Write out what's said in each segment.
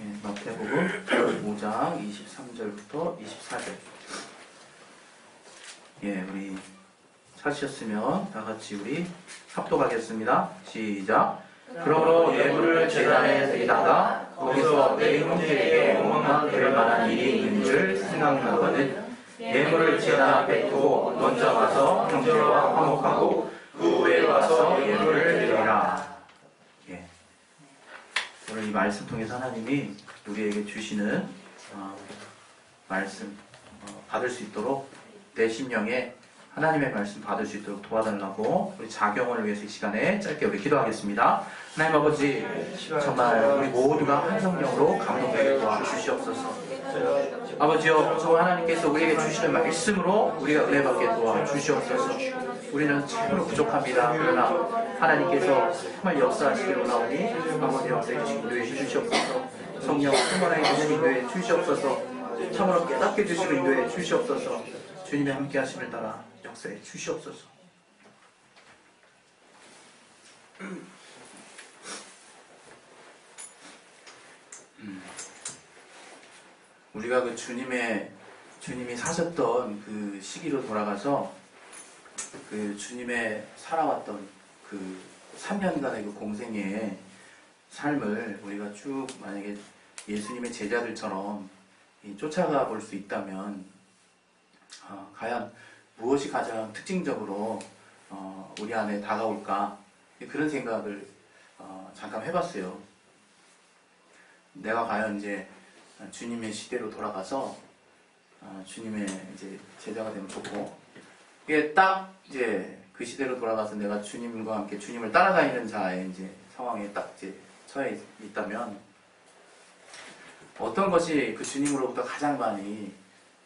마태복음 5장 23절부터 24절. 우리 찾으셨으면 다 같이 우리 합독하겠습니다. 시작. 그러므로 예물을 제단에 드리다가 거기서 내 형제에게 원망 될 만한 일이 있는 줄 생각나거든 예물을 제단 앞에 두고 먼저 가서 형제와 화목하고 그 후에 와서 예물을 드리라. 오늘 이 말씀 통해서 하나님이 우리에게 주시는 말씀 받을 수 있도록 내 심령에 하나님의 말씀 받을 수 있도록 도와달라고 우리 자경을 위해서 이 시간에 짧게 우리 기도하겠습니다. 하나님 아버지, 정말 우리 모두가 한 성령으로 감동되게 도와주시옵소서. 아버지여, 정말 하나님께서 우리에게 주시는 말씀으로 우리가 은혜 받게 도와주시옵소서. 우리는 참으로 부족합니다. 그러나 하나님께서 정말 역사하시기를 원하오니 아버지 역사에 인도해 주시옵소서. 성령 충만하게 주시는 인도해 주시옵소서. 참으로 깨닫게 주시는 인도해 주시옵소서. 주님의 함께 하심을 따라 역사해 주시옵소서. 우리가 그 주님이 사셨던 그 시기로 돌아가서 그 주님의 살아왔던 그 3년간의 그 공생의 삶을 우리가 쭉 만약에 예수님의 제자들처럼 쫓아가 볼 수 있다면 과연 무엇이 가장 특징적으로 우리 안에 다가올까 그런 생각을 잠깐 해봤어요. 내가 과연 이제 주님의 시대로 돌아가서 주님의 이제 제자가 되면 좋고 이게 딱 이제 그 시대로 돌아가서 내가 주님과 함께 주님을 따라다니는 자의 이제 상황에 딱 이제 처해 있다면 어떤 것이 그 주님으로부터 가장 많이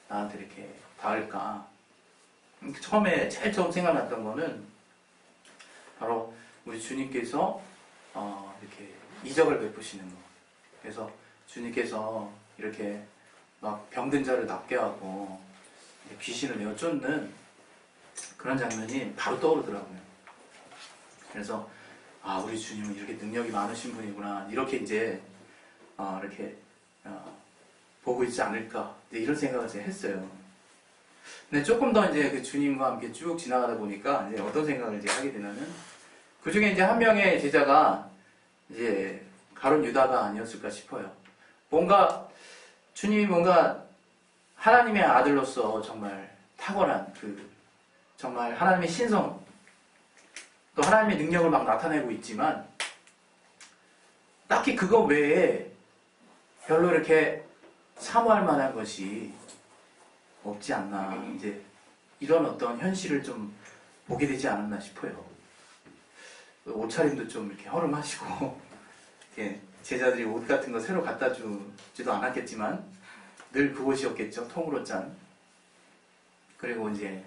나한테 이렇게 닿을까? 제일 처음 생각났던 거는 바로 우리 주님께서 이렇게 이적을 베푸시는 거. 그래서 주님께서 이렇게 막 병든 자를 낫게 하고 귀신을 내어 쫓는 그런 장면이 바로 떠오르더라고요. 그래서 우리 주님은 이렇게 능력이 많으신 분이구나 이렇게 이제 이렇게 보고 있지 않을까 이런 생각을 제가 했어요. 근데 조금 더 이제 그 주님과 함께 쭉 지나가다 보니까 이제 어떤 생각을 이제 하게 되냐면 그 중에 이제 한 명의 제자가 이제 가룟 유다가 아니었을까 싶어요. 주님이 뭔가 하나님의 아들로서 정말 탁월한 정말 하나님의 신성 또 하나님의 능력을 막 나타내고 있지만 딱히 그거 외에 별로 이렇게 사모할 만한 것이 없지 않나 이제 이런 어떤 현실을 좀 보게 되지 않았나 싶어요. 옷차림도 좀 이렇게 허름하시고 이렇게 제자들이 옷 같은 거 새로 갖다 주지도 않았겠지만 늘 그 옷이었겠죠. 통으로 짠. 그리고 이제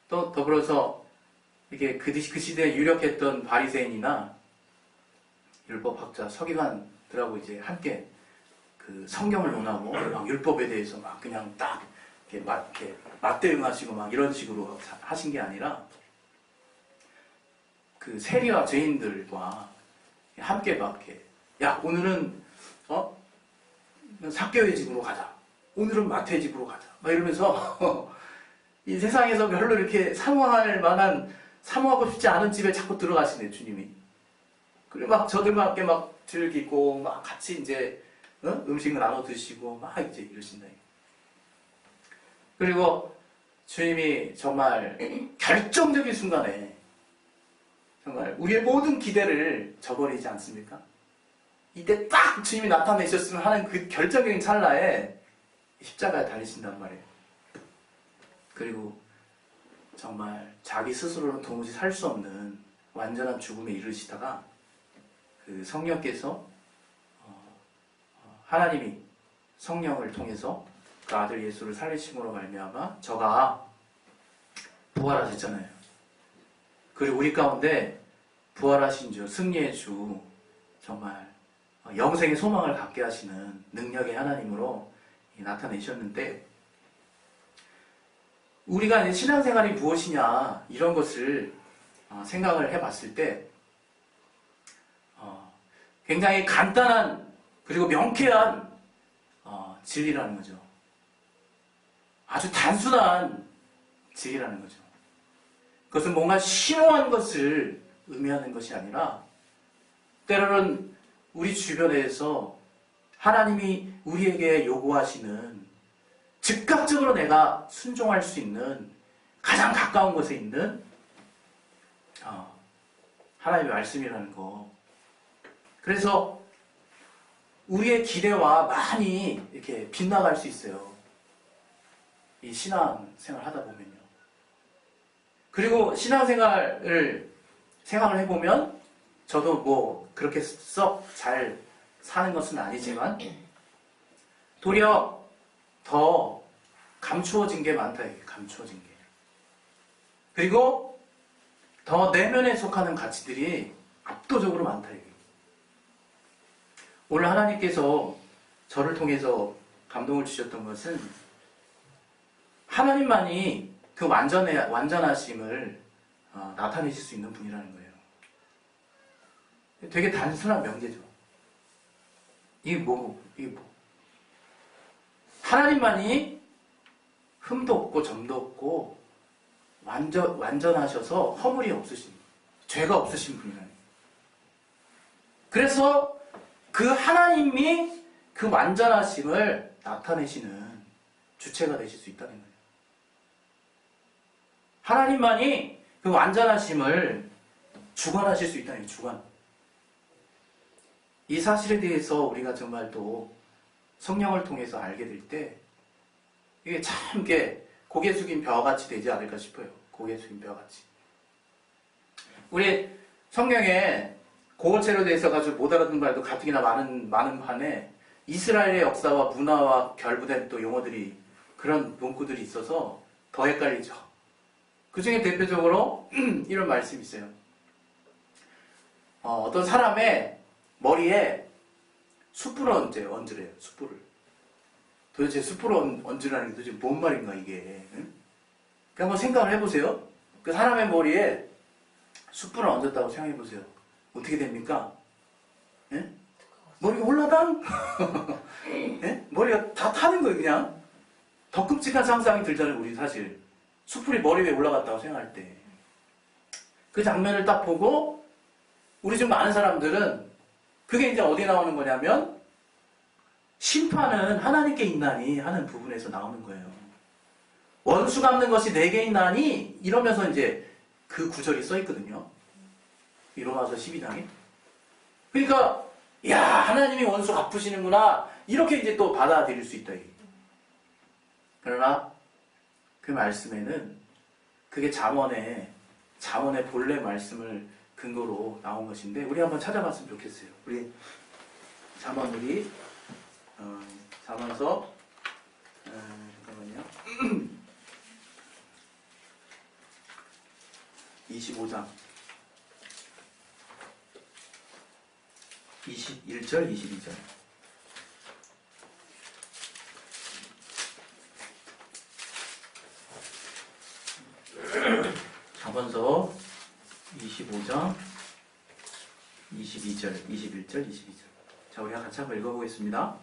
또 더불어서 이게 그 시대에 유력했던 바리새인이나 율법학자 서기관들하고 이제 함께 그 성경을 논하고 막 율법에 대해서 막 그냥 딱 이렇게 맞대응하시고 막 이런 식으로 하신 게 아니라 그 세리와 죄인들과 함께 막 이렇게 야 오늘은 삭개오의 집으로 가자. 오늘은 마태의 집으로 가자. 막 이러면서 이 세상에서 별로 이렇게 사모하고 싶지 않은 집에 자꾸 들어가시네 주님이. 그리고 막 저들과 함께 막 즐기고 막 같이 이제 음식을 나눠 드시고 막 이제 이러신다. 그리고 주님이 정말 결정적인 순간에 정말 우리의 모든 기대를 저버리지 않습니까? 이때 딱 주님이 나타내셨으면 하는 그 결정적인 찰나에 십자가에 달리신단 말이에요. 그리고 정말 자기 스스로는 도무지 살 수 없는 완전한 죽음에 이르시다가 그 성령께서 하나님이 성령을 통해서 그 아들 예수를 살리심으로 말미암아 저가 부활하셨잖아요. 그리고 우리 가운데 부활하신 주, 승리의 주, 정말 영생의 소망을 갖게 하시는 능력의 하나님으로 나타내셨는데 우리가 이제 신앙생활이 무엇이냐 이런 것을 생각을 해봤을 때 굉장히 간단한 그리고 명쾌한 진리라는 거죠. 아주 단순한 진리라는 거죠. 그것은 뭔가 심오한 것을 의미하는 것이 아니라 때로는 우리 주변에서 하나님이 우리에게 요구하시는 즉각적으로 내가 순종할 수 있는 가장 가까운 곳에 있는 하나님의 말씀이라는 거. 그래서 우리의 기대와 많이 이렇게 빗나갈 수 있어요. 이 신앙생활 하다 보면요. 그리고 신앙생활을 생각을 해보면 저도 뭐 그렇게 썩 잘 사는 것은 아니지만 도리어 더 감추어진 게 많다. 이게 감추어진 게. 그리고 더 내면에 속하는 가치들이 압도적으로 많다. 이게. 오늘 하나님께서 저를 통해서 감동을 주셨던 것은 하나님만이 그 완전하심을 나타내실 수 있는 분이라는 거예요. 되게 단순한 명제죠. 이게 뭐. 하나님만이 흠도 없고 점도 없고 완전하셔서 허물이 없으신, 죄가 없으신 분이라는 거예요. 그래서 그 하나님이 그 완전하심을 나타내시는 주체가 되실 수 있다는 거예요. 하나님만이 그 완전하심을 주관하실 수 있다는 거예요. 주관. 이 사실에 대해서 우리가 정말 또 성령을 통해서 알게 될 때 이게 참 이게 고개 숙인 벼같이 되지 않을까 싶어요. 고개 숙인 벼같이. 우리 성경에 고어체로 대해서 가지고 못 알아듣는 말도 가뜩이나 많은 반에 이스라엘의 역사와 문화와 결부된 또 용어들이 그런 문구들이 있어서 더 헷갈리죠. 그 중에 대표적으로 이런 말씀이 있어요. 어떤 사람의 머리에 숯불을 얹으래요. 숯불을. 도대체 숯불을 얹으라는 게 도대체 뭔 말인가 이게. 응? 한번 생각을 해보세요. 그 사람의 머리에 숯불을 얹었다고 생각해보세요. 어떻게 됩니까? 예? 머리가 올라당? 예? 머리가 다 타는 거예요 그냥. 더 끔찍한 상상이 들잖아요 우리 사실. 숯불이 머리 위에 올라갔다고 생각할 때. 그 장면을 딱 보고 우리 중 많은 사람들은 그게 이제 어디 나오는 거냐면 심판은 하나님께 있나니 하는 부분에서 나오는 거예요. 원수 갚는 것이 내게 있나니 이러면서 이제 그 구절이 써 있거든요. 이 로마서 12장에. 그러니까 야 하나님이 원수 갚으시는구나 이렇게 이제 또 받아들일 수 있다. 그러나 그 말씀에는 그게 잠언의 본래 말씀을 근거로 나온 것인데 우리 한번 찾아봤으면 좋겠어요. 우리 잠언서 잠깐만요. 25장 21절 22절 잠언서 25장 22절 21절 22절 자 우리가 같이 한번 읽어보겠습니다.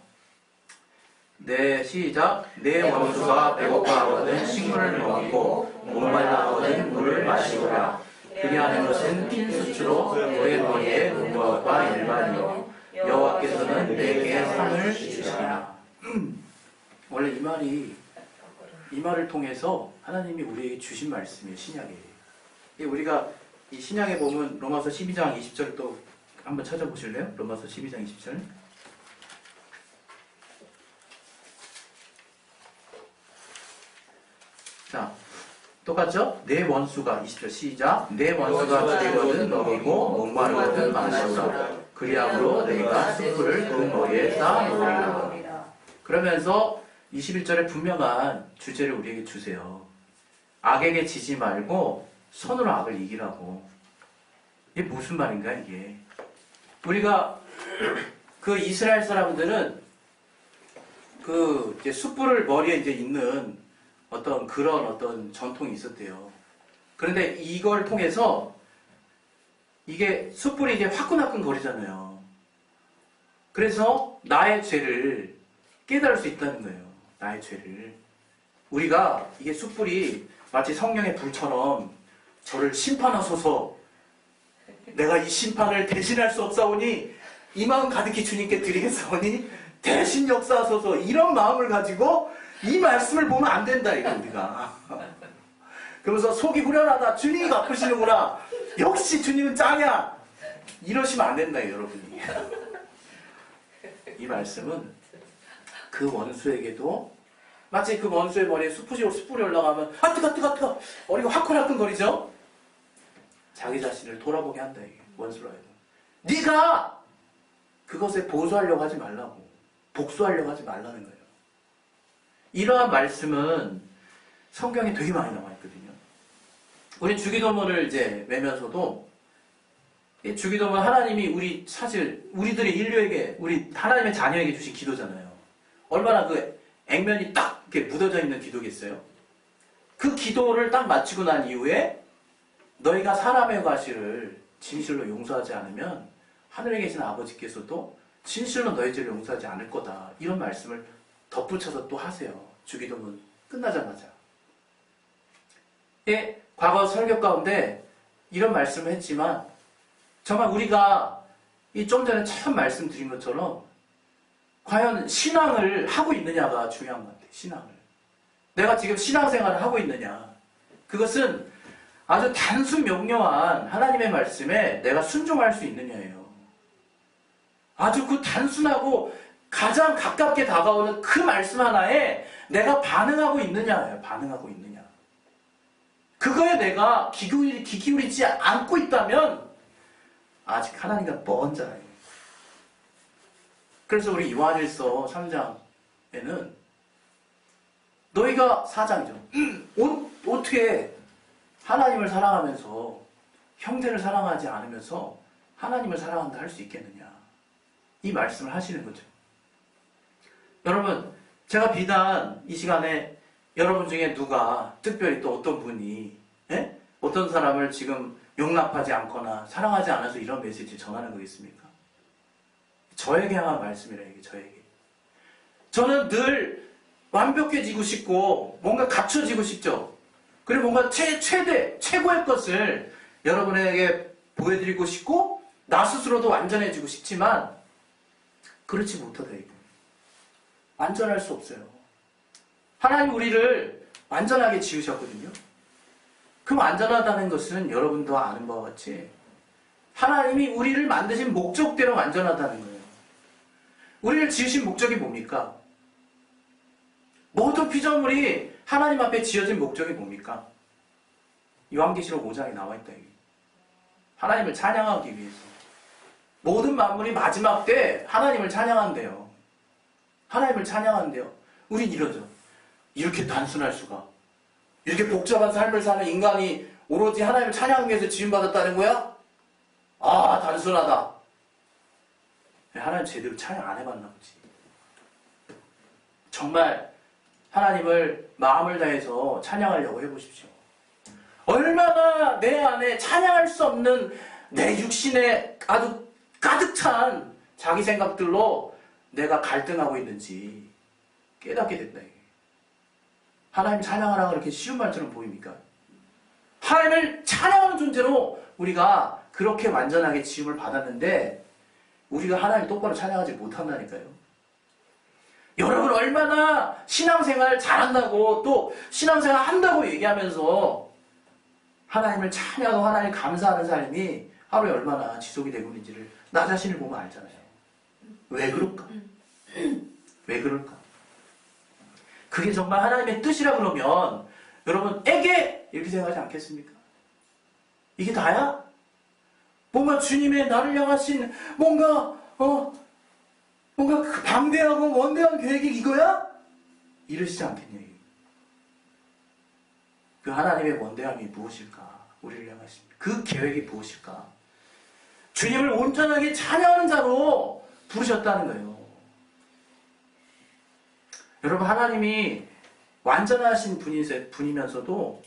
네 시작. 내 원수가 배고파하거든 식물을 먹이고 목말라하거든 물을 마시고라. 그리하는 것은 핀 수치로 너의 머리에 눈과 일반이요 여호와께서는 내게 상을 주시리라. 원래 이 말을 통해서 하나님이 우리에게 주신 말씀이에요. 신약에. 우리가 이 신약에 보면 로마서 12장 20절을 또 한번 찾아보실래요? 로마서 12장 20절. 자, 똑같죠? 내 원수가 20절 시작. 내 원수가 되거든 먹이고 목마르거든 마시오라. 그리함으로 내가 숯불을 그 머리에 쌓아 놓으리라. 그러면서 21절에 분명한 주제를 우리에게 주세요. 악에게 지지 말고 선으로 악을 이기라고. 이게 무슨 말인가 이게. 우리가 그 이스라엘 사람들은 그 이제 숯불을 머리에 이제 있는 그런 어떤 전통이 있었대요. 그런데 이걸 통해서 이게 숯불이 이제 화끈화끈 거리잖아요. 그래서 나의 죄를 깨달을 수 있다는 거예요. 나의 죄를. 우리가 이게 숯불이 마치 성령의 불처럼 저를 심판하소서, 내가 이 심판을 대신할 수 없사오니 이 마음 가득히 주님께 드리겠사오니 대신 역사하소서, 이런 마음을 가지고 이 말씀을 보면 안 된다 이거 우리가. 그러면서 속이 후련하다, 주님이 갚으시는구나, 역시 주님은 짱이야, 이러시면 안 된다 여러분이. 이 말씀은 그 원수에게도 마치 그 원수의 머리에 숯불이 올라가면 아 뜨거 머리가 화끈화끈거리죠. 자기 자신을 돌아보게 한다 이게 원수라 해도. 네가 그것에 보수하려고 하지 말라고, 복수하려고 하지 말라는 거예요. 이러한 말씀은 성경에 되게 많이 나와 있거든요. 우리 주기도문을 이제 매면서도, 이 주기도문 하나님이 우리들의 인류에게, 우리 하나님의 자녀에게 주신 기도잖아요. 얼마나 그 액면이 딱 이렇게 묻어져 있는 기도겠어요. 그 기도를 딱 마치고 난 이후에 너희가 사람의 과실을 진실로 용서하지 않으면 하늘에 계신 아버지께서도 진실로 너희 죄를 용서하지 않을 거다, 이런 말씀을 덧붙여서 또 하세요. 주기도문 끝나자마자. 예, 과거 설교 가운데 이런 말씀을 했지만 정말 우리가 이 좀 전에 참 말씀드린 것처럼 과연 신앙을 하고 있느냐가 중요한 것 같아요. 신앙을. 내가 지금 신앙생활을 하고 있느냐. 그것은 아주 단순 명료한 하나님의 말씀에 내가 순종할 수 있느냐예요. 아주 그 단순하고 가장 가깝게 다가오는 그 말씀 하나에 내가 반응하고 있느냐예요. 반응하고 있느냐. 그거에 내가 귀 기울이지 않고 있다면 아직 하나님과 먼 자예요. 그래서 우리 요한일서 3장에는 너희가 4장이죠. 어떻게 하나님을 사랑하면서 형제를 사랑하지 않으면서 하나님을 사랑한다 할 수 있겠느냐, 이 말씀을 하시는 거죠. 여러분, 제가 비단 이 시간에 여러분 중에 누가 특별히 또 어떤 분이 어떤 사람을 지금 용납하지 않거나 사랑하지 않아서 이런 메시지 전하는 거겠습니까? 저에게 향한 말씀이라, 이게 저에게. 저는 늘 완벽해지고 싶고 뭔가 갖춰지고 싶죠. 그리고 뭔가 최고의 것을 여러분에게 보여드리고 싶고 나 스스로도 완전해지고 싶지만 그렇지 못하다 이거. 완전할 수 없어요. 하나님 우리를 완전하게 지으셨거든요. 그 완전하다는 것은 여러분도 아는 바와 같이 하나님이 우리를 만드신 목적대로 완전하다는 거예요. 우리를 지으신 목적이 뭡니까? 모든 피조물이 하나님 앞에 지어진 목적이 뭡니까? 요한계시록 5장에 나와 있다. 이게. 하나님을 찬양하기 위해서. 모든 만물이 마지막 때 하나님을 찬양한대요. 하나님을 찬양한대요. 우린 이러죠. 이렇게 단순할 수가. 이렇게 복잡한 삶을 사는 인간이 오로지 하나님을 찬양하기 위해서 지음받았다는 거야? 아, 단순하다. 하나님 제대로 찬양 안 해봤나 보지. 정말 하나님을 마음을 다해서 찬양하려고 해보십시오. 얼마나 내 안에 찬양할 수 없는 내 육신에 아주 가득 찬 자기 생각들로 내가 갈등하고 있는지 깨닫게 된다. 하나님 찬양하라고 그렇게 쉬운 말처럼 보입니까? 하나님을 찬양하는 존재로 우리가 그렇게 완전하게 지음을 받았는데 우리가 하나님을 똑바로 찬양하지 못한다니까요. 여러분 얼마나 신앙생활 잘한다고 또 신앙생활 한다고 얘기하면서 하나님을 찬양하고 하나님 감사하는 삶이 하루에 얼마나 지속이 되고 있는지를 나 자신을 보면 알잖아요. 왜 그럴까? 왜 그럴까? 그게 정말 하나님의 뜻이라 그러면 여러분에게 이렇게 생각하지 않겠습니까? 이게 다야? 뭔가 주님의 나를 향하신 뭔가 그 방대하고 원대한 계획이 이거야? 이러시지 않겠냐? 그 하나님의 원대함이 무엇일까? 우리를 향하신 그 계획이 무엇일까? 주님을 온전하게 찬양하는 자로 부르셨다는 거예요. 여러분 하나님이 완전하신 분이면서도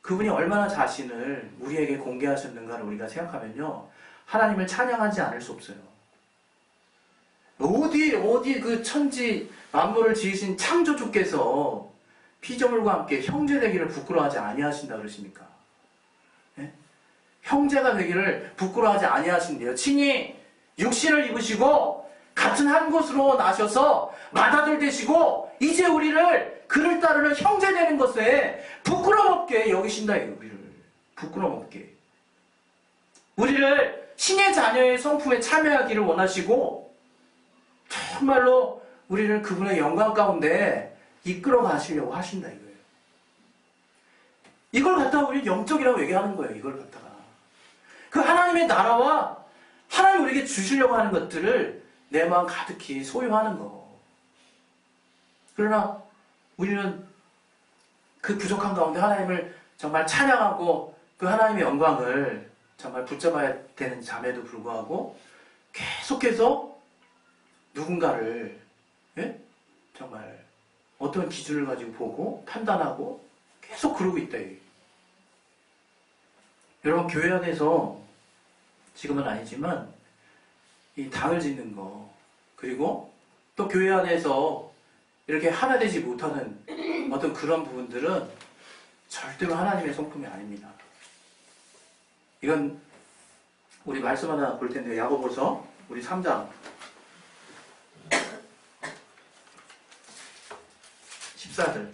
그분이 얼마나 자신을 우리에게 공개하셨는가를 우리가 생각하면요. 하나님을 찬양하지 않을 수 없어요. 어디 그 천지 만물을 지으신 창조주께서 피조물과 함께 형제 되기를 부끄러워하지 아니하신다 그러십니까? 예? 형제가 되기를 부끄러워하지 아니하신대요. 친히 육신을 입으시고 같은 한 곳으로 나셔서 맏아들 되시고 이제 우리를 그를 따르는 형제 되는 것에 부끄러움없게 여기신다. 우리를 부끄러움없게 우리를 신의 자녀의 성품에 참여하기를 원하시고 정말로 우리를 그분의 영광 가운데 이끌어 가시려고 하신다 이거예요. 이걸 갖다가 우리 영적이라고 얘기하는 거예요. 이걸 갖다가 그 하나님의 나라와 하나님 우리에게 주시려고 하는 것들을 내 마음 가득히 소유하는 거. 그러나 우리는 그 부족한 가운데 하나님을 정말 찬양하고 그 하나님의 영광을 정말 붙잡아야 되는 잠에도 불구하고 계속해서 누군가를 정말 어떤 기준을 가지고 보고 판단하고 계속 그러고 있다. 여러분 교회 안에서 지금은 아니지만 이 당을 짓는 거 그리고 또 교회 안에서 이렇게 하나 되지 못하는 어떤 그런 부분들은 절대로 하나님의 성품이 아닙니다. 이건 우리 말씀 하나 볼 텐데 야고보서 우리 3장 14절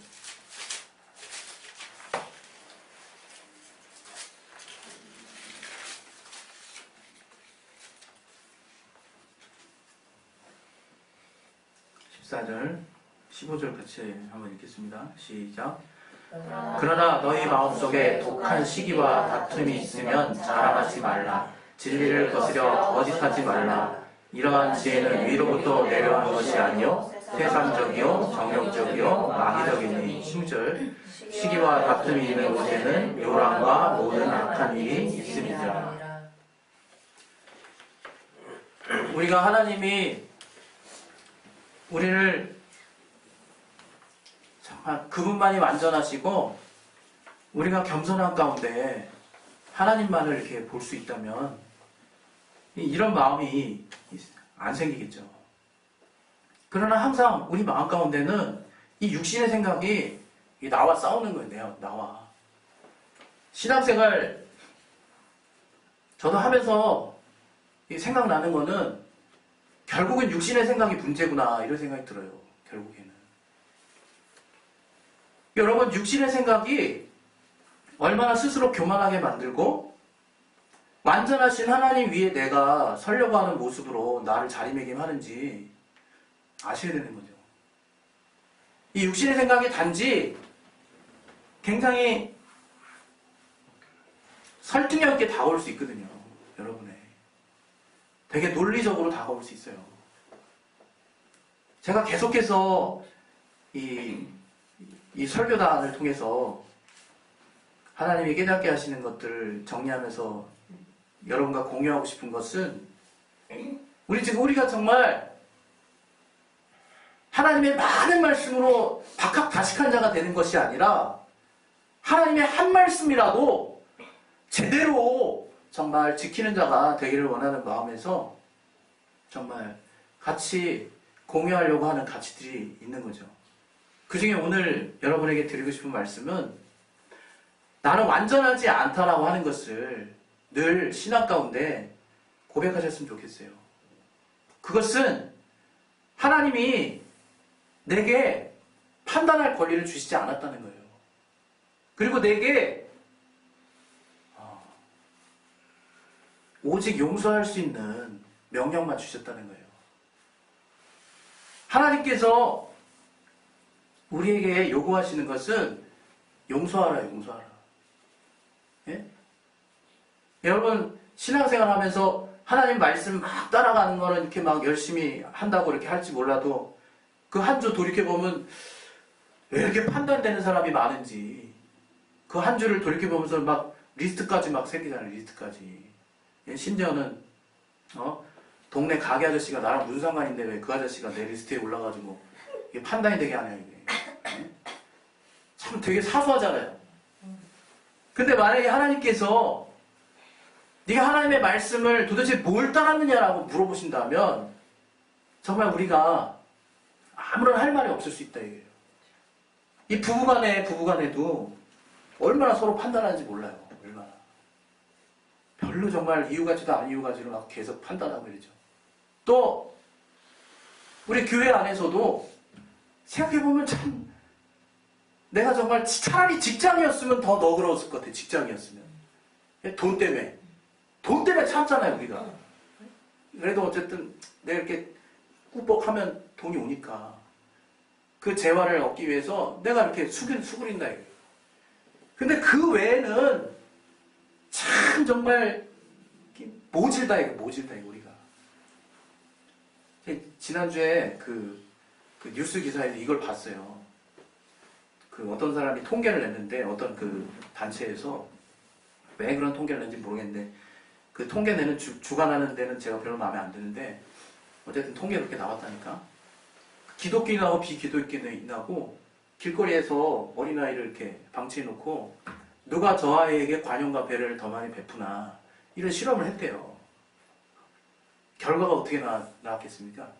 (14절) 15절 같이 한번 읽겠습니다. 시작. 그러나 너희 마음속에 독한 시기와 다툼이 있으면 자랑하지 말라. 진리를 거스려 거짓하지 말라. 이러한 지혜는 위로부터 내려오는 것이 아니요 세상적이요 정욕적이요 마귀적이니. 16절 시기와 다툼이 있는 곳에는 요란과 모든 악한 일이 있음이니라. 우리가 하나님이 우리를 정말 그분만이 완전하시고 우리가 겸손한 가운데 하나님만을 이렇게 볼 수 있다면 이런 마음이 안 생기겠죠. 그러나 항상 우리 마음 가운데는 이 육신의 생각이 나와 싸우는 거예요. 나와. 신앙생활 저도 하면서 생각나는 거는 결국은 육신의 생각이 문제구나 이런 생각이 들어요. 결국에는. 여러분 육신의 생각이 얼마나 스스로 교만하게 만들고 완전하신 하나님 위에 내가 서려고 하는 모습으로 나를 자리매김하는지 아셔야 되는 거죠. 이 육신의 생각이 단지 굉장히 설득력 있게 다가올 수 있거든요. 여러분의 되게 논리적으로 다가올 수 있어요. 제가 계속해서 이 설교단을 통해서 하나님이 깨닫게 하시는 것들을 정리하면서 여러분과 공유하고 싶은 것은 우리가 정말 하나님의 많은 말씀으로 박학다식한 자가 되는 것이 아니라 하나님의 한 말씀이라도 제대로 정말 지키는 자가 되기를 원하는 마음에서 정말 같이 공유하려고 하는 가치들이 있는 거죠. 그 중에 오늘 여러분에게 드리고 싶은 말씀은 나는 완전하지 않다라고 하는 것을 늘 신앙 가운데 고백하셨으면 좋겠어요. 그것은 하나님이 내게 판단할 권리를 주시지 않았다는 거예요. 그리고 내게 오직 용서할 수 있는 명령만 주셨다는 거예요. 하나님께서 우리에게 요구하시는 것은 용서하라, 용서하라. 예? 여러분 신앙생활 하면서 하나님 말씀 막 따라가는 거는 이렇게 막 열심히 한다고 이렇게 할지 몰라도 그 한 주 돌이켜보면 왜 이렇게 판단되는 사람이 많은지 그 한 주를 돌이켜보면서 막 리스트까지 막 새기잖아요. 리스트까지. 심지어는 동네 가게 아저씨가 나랑 무슨 상관인데 왜 그 아저씨가 내 리스트에 올라가지고 이게 판단이 되게 하냐 이게. 참 되게 사소하잖아요. 근데 만약에 하나님께서 네가 하나님의 말씀을 도대체 뭘 따랐느냐라고 물어보신다면 정말 우리가 아무런 할 말이 없을 수 있다 이거예요. 이 부부간에도 얼마나 서로 판단하는지 몰라요. 얼마나. 별로 정말 이유 같지도 않은 이유 가지고 막 계속 판단하고 이러죠. 또 우리 교회 안에서도 생각해보면 참 내가 정말 차라리 직장이었으면 더 너그러웠을 것 같아. 직장이었으면. 돈 때문에 참잖아요 우리가. 그래도 어쨌든 내가 이렇게 꾸벅하면 돈이 오니까 그 재화를 얻기 위해서 내가 이렇게 수그린다 이거예요. 근데 그 외에는 참 정말 모질다 이거 우리가. 지난주에 그 뉴스 기사에서 이걸 봤어요. 그 어떤 사람이 통계를 냈는데 어떤 그 단체에서 왜 그런 통계를 냈는지 모르겠는데 그 통계 내는 주관하는 데는 제가 별로 마음에 안 드는데 어쨌든 통계가 그렇게 나왔다니까. 기독교인하고 비기독교인하고 길거리에서 어린아이를 이렇게 방치해놓고 누가 저 아이에게 관용과 배려를 더 많이 베푸나 이런 실험을 했대요. 결과가 어떻게 나왔겠습니까?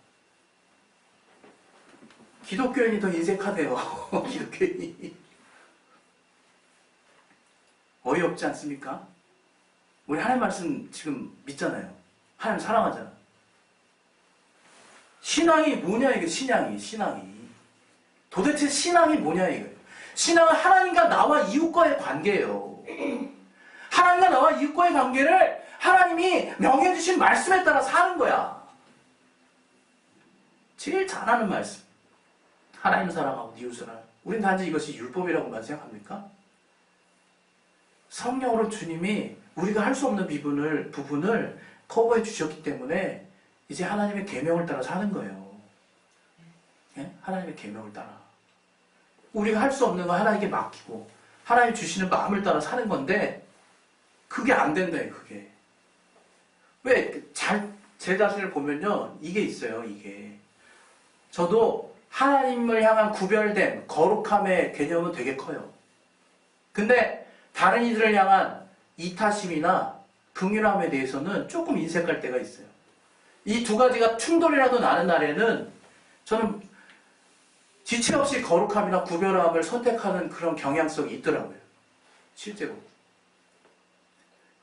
기독교인이 더 인색하대요. 기독교인이. 어이없지 않습니까? 우리 하나님 말씀 지금 믿잖아요. 하나님 사랑하잖아. 신앙이 뭐냐 이게 신앙이. 도대체 신앙이 뭐냐 이거예요. 신앙은 하나님과 나와 이웃과의 관계예요. 하나님과 나와 이웃과의 관계를 하나님이 명해 주신 말씀에 따라 사는 거야. 제일 잘하는 말씀. 하나님 사랑하고 이웃 사랑. 우린 단지 이것이 율법이라고만 생각합니까? 성령으로 주님이 우리가 할 수 없는 부분을 커버해 주셨기 때문에 이제 하나님의 계명을 따라 사는 거예요. 예? 하나님의 계명을 따라. 우리가 할 수 없는 거 하나님께 맡기고 하나님 주시는 마음을 따라 사는 건데 그게 안 된다요. 그게. 왜? 제 자신을 보면요. 이게 있어요. 이게. 저도 하나님을 향한 구별됨, 거룩함의 개념은 되게 커요. 근데 다른 이들을 향한 이타심이나 긍휼함에 대해서는 조금 인색할 때가 있어요. 이 두 가지가 충돌이라도 나는 날에는 저는 지체 없이 거룩함이나 구별함을 선택하는 그런 경향성이 있더라고요. 실제로.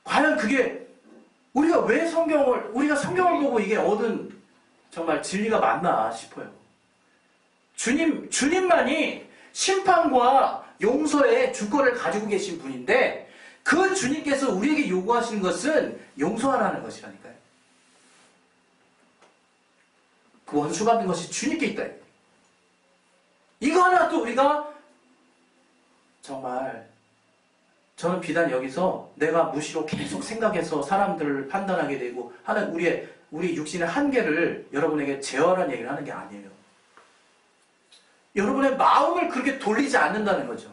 과연 그게 우리가 성경을 보고 이게 얻은 정말 진리가 맞나 싶어요. 주님만이 심판과 용서의 주권을 가지고 계신 분인데 그 주님께서 우리에게 요구하시는 것은 용서하라는 것이라니까요. 그 원수 받는 것이 주님께 있다. 이거 하나도 우리가 정말 저는 비단 여기서 내가 무시로 계속 생각해서 사람들을 판단하게 되고 하는 우리 육신의 한계를 여러분에게 제어하라는 얘기를 하는 게 아니에요. 여러분의 마음을 그렇게 돌리지 않는다는 거죠.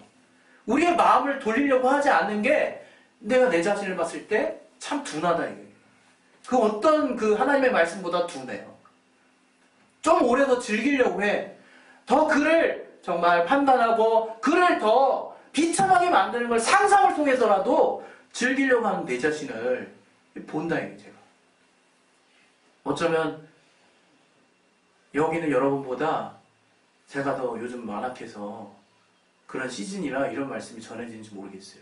우리의 마음을 돌리려고 하지 않는 게 내가 내 자신을 봤을 때 참 둔하다 이게. 그 어떤 그 하나님의 말씀보다 둔해요. 좀 오래 더 즐기려고 해. 더 그를 정말 판단하고 그를 더 비참하게 만드는 걸 상상을 통해서라도 즐기려고 하는 내 자신을 본다 이게 제가. 어쩌면 여기는 여러분보다 제가 더 요즘 완악해서 그런 시즌이라 이런 말씀이 전해지는지 모르겠어요.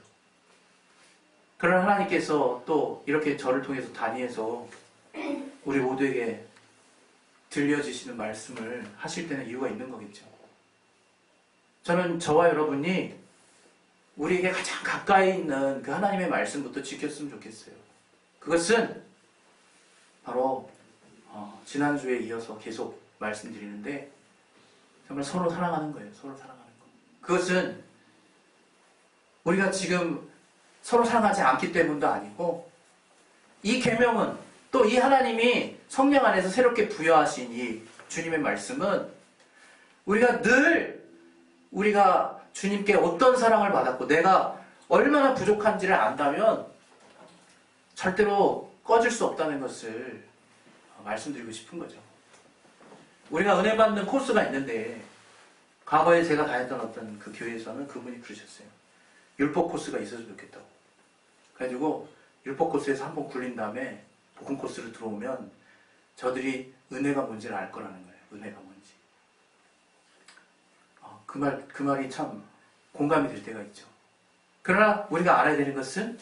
그러나 하나님께서 또 이렇게 저를 통해서 단위해서 우리 모두에게 들려주시는 말씀을 하실 때는 이유가 있는 거겠죠. 저는 저와 여러분이 우리에게 가장 가까이 있는 그 하나님의 말씀부터 지켰으면 좋겠어요. 그것은 바로 지난주에 이어서 계속 말씀드리는데 정말 서로 사랑하는 거예요. 서로 사랑하는 거. 그것은 우리가 지금 서로 사랑하지 않기 때문도 아니고 이 계명은 또 이 하나님이 성령 안에서 새롭게 부여하신 이 주님의 말씀은 우리가 주님께 어떤 사랑을 받았고 내가 얼마나 부족한지를 안다면 절대로 꺼질 수 없다는 것을 말씀드리고 싶은 거죠. 우리가 은혜 받는 코스가 있는데 과거에 제가 다녔던 어떤 그 교회에서는 그분이 그러셨어요. 율법 코스가 있어서 좋겠다고. 그래가지고 율법 코스에서 한번 굴린 다음에 복음 코스로 들어오면 저들이 은혜가 뭔지를 알 거라는 거예요. 은혜가 뭔지. 그 말이 참 공감이 될 때가 있죠. 그러나 우리가 알아야 되는 것은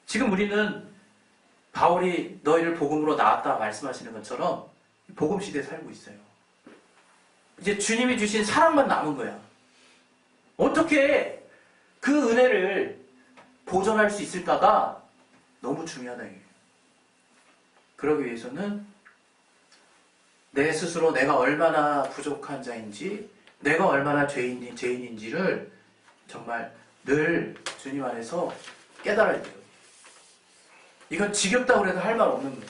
지금 우리는 바울이 너희를 복음으로 낳았다 말씀하시는 것처럼 복음 시대에 살고 있어요. 이제 주님이 주신 사랑만 남은 거야. 어떻게 그 은혜를 보존할 수 있을까가 너무 중요하다 이게. 그러기 위해서는 내 스스로 내가 얼마나 부족한 자인지, 내가 얼마나 죄인인지를 정말 늘 주님 안에서 깨달아야 돼요. 이건 지겹다고 해도 할 말 없는 거예요.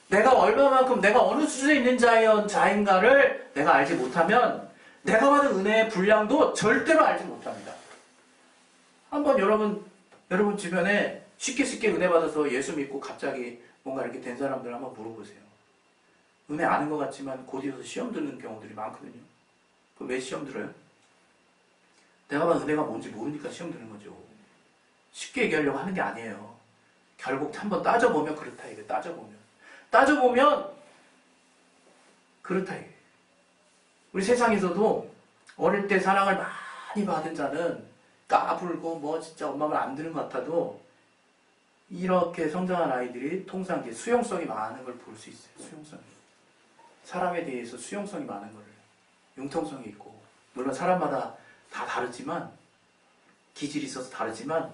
내가 얼마만큼, 내가 어느 수준에 있는 자인가를 내가 알지 못하면 내가 받은 은혜의 분량도 절대로 알지 못합니다. 한번 여러분 주변에 쉽게 은혜 받아서 예수 믿고 갑자기 뭔가 이렇게 된 사람들 한번 물어보세요. 은혜 아는 것 같지만 곧 이어서 시험 드는 경우들이 많거든요. 그럼 왜 시험 들어요? 내가 받은 은혜가 뭔지 모르니까 시험 드는 거죠. 쉽게 얘기하려고 하는 게 아니에요. 결국 한번 따져보면 그렇다 이게. 따져보면 그렇다 이게. 우리 세상에서도 어릴 때 사랑을 많이 받은 자는 까불고 뭐 진짜 엄마 말 안 듣는 것 같아도 이렇게 성장한 아이들이 통상 이제 수용성이 많은 걸 볼 수 있어요. 수용성이. 사람에 대해서 수용성이 많은 거를. 융통성이 있고. 물론 사람마다 다 다르지만, 기질이 있어서 다르지만,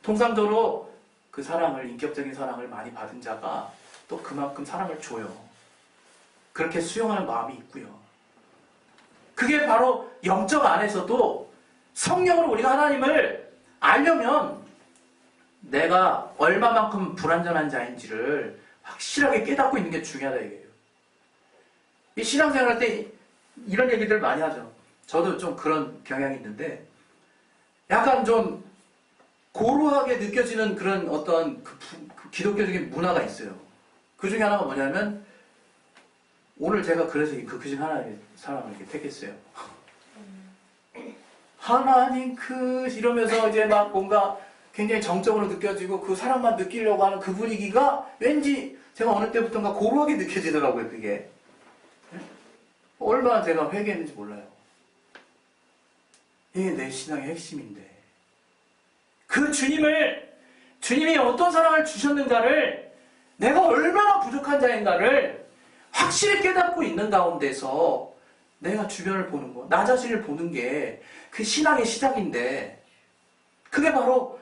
통상적으로 그 사랑을, 인격적인 사랑을 많이 받은 자가 또 그만큼 사랑을 줘요. 그렇게 수용하는 마음이 있고요. 그게 바로 영적 안에서도 성령으로 우리가 하나님을 알려면 내가 얼마만큼 불완전한 자인지를 확실하게 깨닫고 있는 게 중요하다 이거예요. 이 신앙생활 할 때 이런 얘기들 많이 하죠. 저도 좀 그런 경향이 있는데 약간 좀 고루하게 느껴지는 그런 어떤 그 기독교적인 문화가 있어요. 그 중에 하나가 뭐냐면 오늘 제가 그래서 이 극히신 하나님의 사람을 이렇게 택했어요. 하나님 이러면서 이제 막 뭔가 굉장히 정적으로 느껴지고 그 사랑만 느끼려고 하는 그 분위기가 왠지 제가 어느 때부터인가 고루하게 느껴지더라고요, 그게. 얼마나 제가 회개했는지 몰라요. 이게 내 신앙의 핵심인데. 그 주님이 어떤 사랑을 주셨는가를 내가 얼마나 부족한 자인가를 확실히 깨닫고 있는 가운데서 내가 주변을 보는 거, 나 자신을 보는 게 그 신앙의 시작인데 그게 바로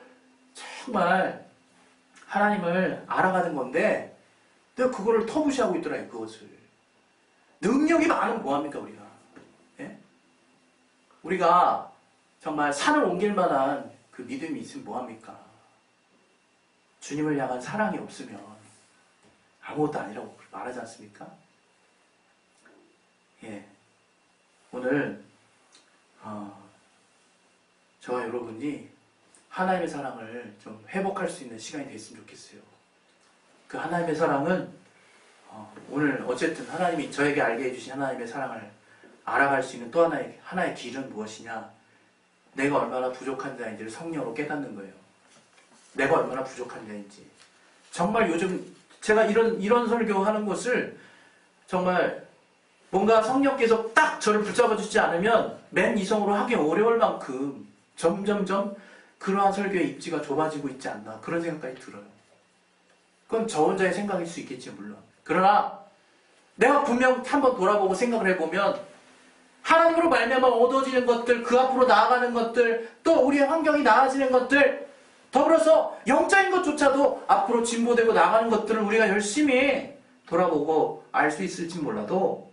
정말 하나님을 알아가는 건데 내가 그거를 터부시하고 있더라고요. 그것을. 능력이 많으면 뭐합니까 우리가. 예? 우리가 정말 산을 옮길 만한 그 믿음이 있으면 뭐합니까. 주님을 향한 사랑이 없으면 아무것도 아니라고 말하지 않습니까? 예. 오늘 저와 여러분이 하나님의 사랑을 좀 회복할 수 있는 시간이 됐으면 좋겠어요. 그 하나님의 사랑은 오늘 어쨌든 하나님이 저에게 알게 해주신 하나님의 사랑을 알아갈 수 있는 또 하나의 길은 무엇이냐? 내가 얼마나 부족한 자인지를 성령으로 깨닫는 거예요. 내가 얼마나 부족한 자인지. 정말 요즘 제가 이런 설교하는 것을 정말 뭔가 성령께서 딱 저를 붙잡아 주지 않으면 맨 이성으로 하기 어려울 만큼 점점점 그러한 설교의 입지가 좁아지고 있지 않나 그런 생각까지 들어요. 그건 저 혼자의 생각일 수 있겠지 물론. 그러나 내가 분명 한번 돌아보고 생각을 해보면 하나님으로 말미암아 얻어지는 것들, 그 앞으로 나아가는 것들, 또 우리의 환경이 나아지는 것들, 더불어서 영적인 것조차도 앞으로 진보되고 나가는 것들을 우리가 열심히 돌아보고 알 수 있을지 몰라도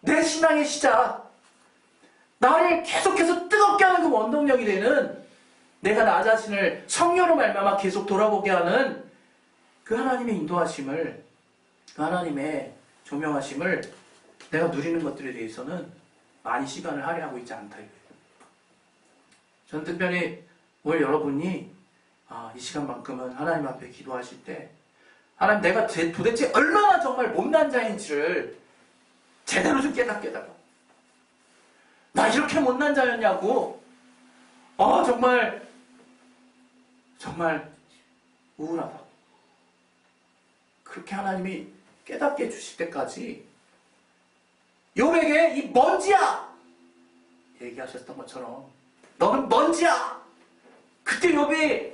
내 신앙의 시작, 나를 계속해서 뜨겁게 하는 그 원동력이 되는 내가 나 자신을 성령으로 말미암아 계속 돌아보게 하는 그 하나님의 인도하심을, 그 하나님의 조명하심을 내가 누리는 것들에 대해서는 많이 시간을 할애하고 있지 않다 이거예요. 전 특별히 오늘 여러분이 이 시간만큼은 하나님 앞에 기도하실 때 하나님 내가 도대체 얼마나 정말 못난 자인지를 제대로 좀 깨닫게 해달라고. 나 이렇게 못난 자였냐고. 정말 우울하다. 그렇게 하나님이 깨닫게 해주실 때까지 욥에게 이 먼지야! 얘기하셨던 것처럼 너는 먼지야! 그때 욥이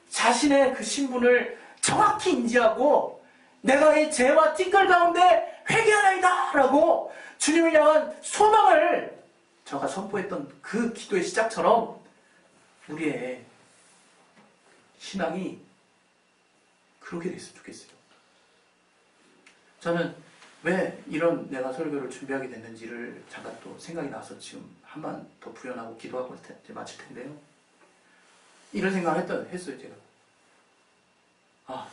자신의 그 신분을 정확히 인지하고 내가 이 죄와 띠끌 가운데 회개하나이다! 라고 주님을 향한 소망을 저가 선포했던 그 기도의 시작처럼 우리의 신앙이 그렇게 됐으면 좋겠어요. 저는 왜 이런 내가 설교를 준비하게 됐는지를 잠깐 또 생각이 나서 지금 한 번 더 부연하고 기도하고 이제 마칠 텐데요. 이런 생각을 했어요, 제가.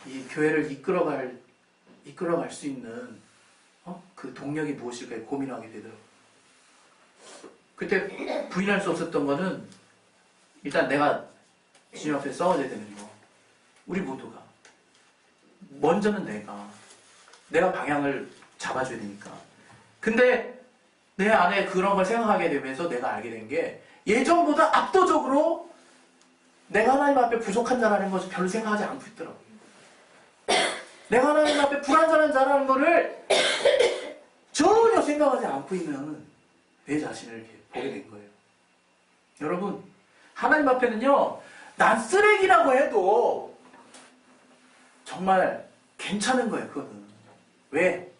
이 교회를 이끌어갈 수 있는 그 동력이 무엇일까 고민하게 되더라고요. 그때 부인할 수 없었던 거는 일단 내가 주님 앞에 싸워야 되는 거. 우리 모두가. 먼저는 내가 방향을 잡아줘야 되니까. 근데 내 안에 그런 걸 생각하게 되면서 내가 알게 된 게 예전보다 압도적으로 내가 하나님 앞에 부족한 자라는 것을 별로 생각하지 않고 있더라고요. 내가 하나님 앞에 불완전한 자라는 것을 전혀 생각하지 않고 있는 내 자신을 이렇게 보게 된 거예요. 여러분, 하나님 앞에는요, 난 쓰레기라고 해도 정말 괜찮은 거예요, 그거는. 왜?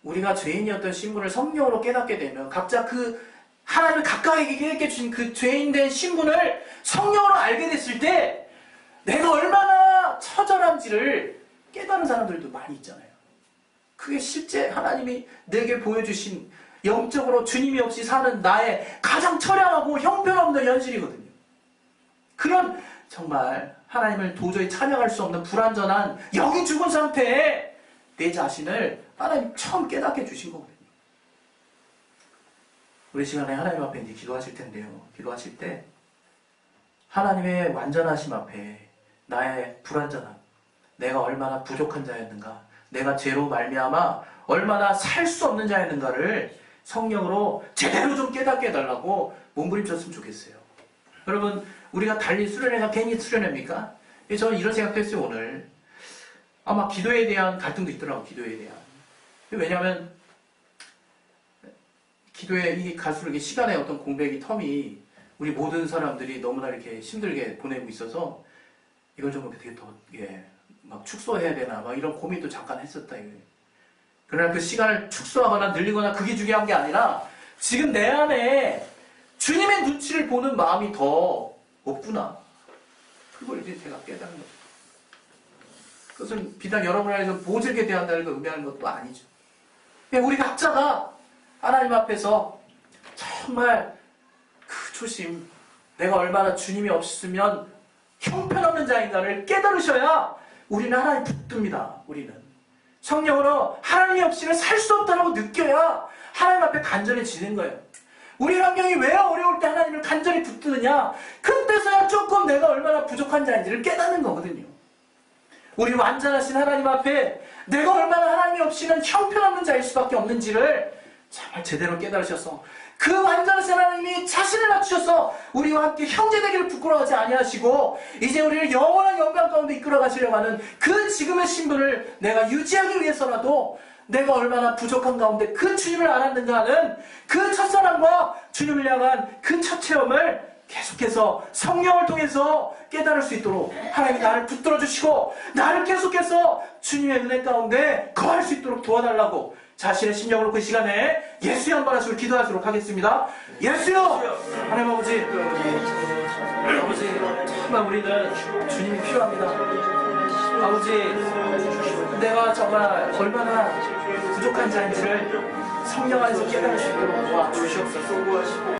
우리가 죄인이었던 신분을 성령으로 깨닫게 되면 각자 그 하나님을 가까이게 주신 그 죄인된 신분을 성령으로 알게 됐을 때 내가 얼마나 처절한지를 깨달은 사람들도 많이 있잖아요. 그게 실제 하나님이 내게 보여주신 영적으로 주님이 없이 사는 나의 가장 처량하고 형편없는 현실이거든요. 그런 정말 하나님을 도저히 찬양할 수 없는 불완전한 영이 죽은 상태에 내 자신을 하나님 처음 깨닫게 주신 거거든요. 우리 시간에 하나님 앞에 이제 기도하실 텐데요. 기도하실 때 하나님의 완전하심 앞에 나의 불완전함, 내가 얼마나 부족한 자였는가, 내가 죄로 말미암아 얼마나 살 수 없는 자였는가를 성령으로 제대로 좀 깨닫게 해달라고 몸부림쳤으면 좋겠어요. 여러분, 우리가 달리 수련회가 괜히 수련회입니까? 저는 이런 생각도 했어요, 오늘. 아마 기도에 대한 갈등도 있더라고요, 기도에 대한. 왜냐하면 기도에 이 갈수록 시간의 어떤 공백이 텀이 우리 모든 사람들이 너무나 이렇게 힘들게 보내고 있어서 이걸 좀 어떻게 더 막 축소해야 되나 막 이런 고민도 잠깐 했었다 이거예요. 그러나 그 시간을 축소하거나 늘리거나 그게 중요한 게 아니라 지금 내 안에 주님의 눈치를 보는 마음이 더 없구나. 그걸 이제 제가 깨달은 거죠. 그것은 비단 여러분 안에서 모질게 대한다는 걸 의미하는 것도 아니죠. 우리 각자가 하나님 앞에서 정말 그 초심, 내가 얼마나 주님이 없으면 형편없는 자인가를 깨달으셔야 우리는 하나님 붙듭니다. 우리는 성령으로 하나님이 없이는 살 수 없다고 느껴야 하나님 앞에 간절해지는 거예요. 우리 환경이 왜 어려울 때 하나님을 간절히 붙드느냐? 그때서야 조금 내가 얼마나 부족한 자인지를 깨닫는 거거든요. 우리 완전하신 하나님 앞에 내가 얼마나 하나님이 없이는 형편없는 자일 수밖에 없는지를 정말 제대로 깨달으셔서 그 완전하신 하나님이 자신을 낮추셔서 우리와 함께 형제되기를 부끄러워하지 아니하시고 이제 우리를 영원한 영광 가운데 이끌어 가시려고 하는 그 지금의 신분을 내가 유지하기 위해서라도 내가 얼마나 부족한 가운데 그 주님을 알았는가 하는 그 첫사랑과 주님을 향한 그 첫 체험을 계속해서 성령을 통해서 깨달을 수 있도록 하나님이 나를 붙들어 주시고 나를 계속해서 주님의 은혜 가운데 거할 수 있도록 도와달라고 자신의 심령을 놓고 이 시간에 예수여 한번 하시고 기도하도록 하겠습니다. 예수여! 하나님 아버지, 정말 우리는 주님이 필요합니다. 아버지, 내가 정말 얼마나 부족한 자인지를 성령 안에서 깨달을 수 있도록 도와주시옵소서.